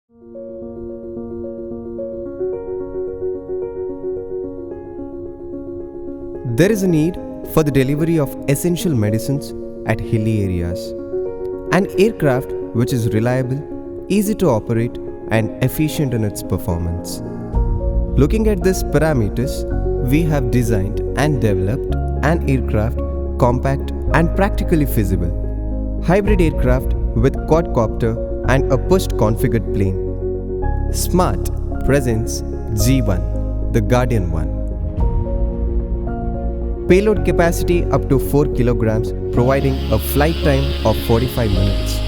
There is a need for the delivery of essential medicines at hilly areas. An aircraft which is reliable, easy to operate, and efficient in its performance. Looking at these parameters, we have designed and developed an aircraft compact and practically feasible. Hybrid aircraft with quadcopter and a pushed configured plane. Smart presents G1, the Guardian One. Payload capacity up to 4 kilograms, providing a flight time of 45 minutes.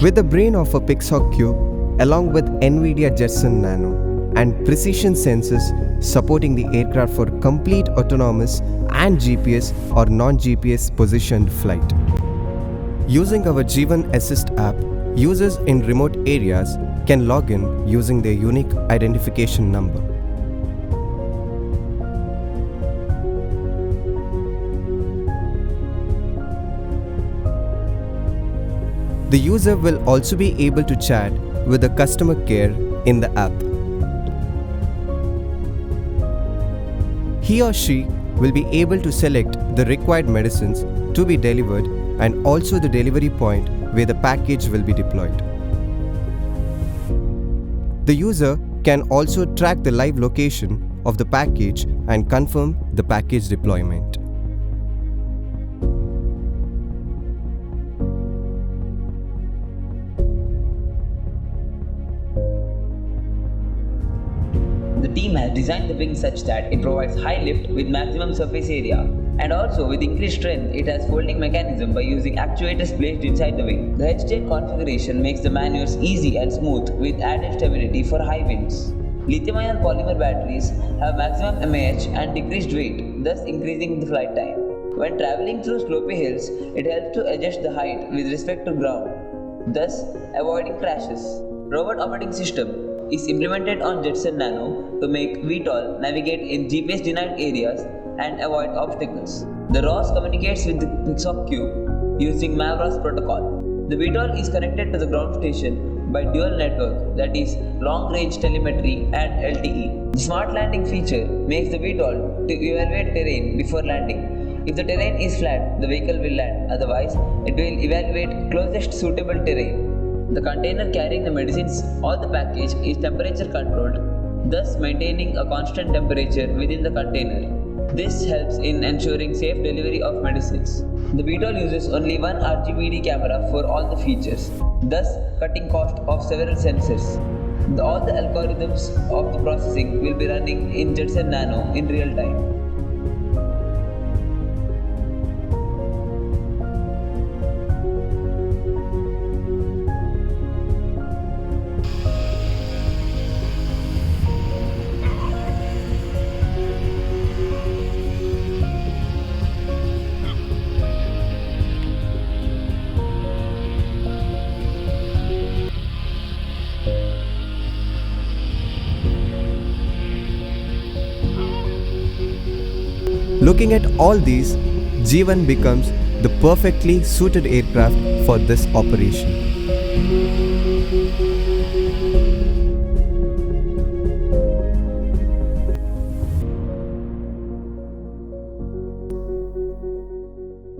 With the brain of a Pixhawk Cube, along with NVIDIA Jetson Nano and precision sensors supporting the aircraft for complete autonomous and GPS or non-GPS positioned flight. Using our G1 Assist app, users in remote areas can log in using their unique identification number. The user will also be able to chat with the customer care in the app. He or she will be able to select the required medicines to be delivered and also the delivery point where the package will be deployed. The user can also track the live location of the package and confirm the package deployment. The team has designed the wing such that it provides high lift with maximum surface area, and also with increased strength it has folding mechanism by using actuators placed inside the wing. The HJ configuration makes the maneuvers easy and smooth with added stability for high winds. Lithium-ion polymer batteries have maximum MAH and decreased weight, thus increasing the flight time. When traveling through slopy hills, it helps to adjust the height with respect to ground, thus avoiding crashes. Robot operating system is implemented on Jetson Nano to make VTOL navigate in GPS-denied areas and avoid obstacles. The ROS communicates with the Pixhawk Cube using MAVROS protocol. The VTOL is connected to the ground station by dual network, that is long-range telemetry and LTE. The smart landing feature makes the VTOL to evaluate terrain before landing. If the terrain is flat, the vehicle will land, otherwise it will evaluate closest suitable terrain. The container carrying the medicines or the package is temperature controlled, thus maintaining a constant temperature within the container. This helps in ensuring safe delivery of medicines. The VTOL uses only one RGBD camera for all the features, thus cutting cost of several sensors. All the algorithms of the processing will be running in Jetson Nano in real time. Looking at all these, G1 becomes the perfectly suited aircraft for this operation.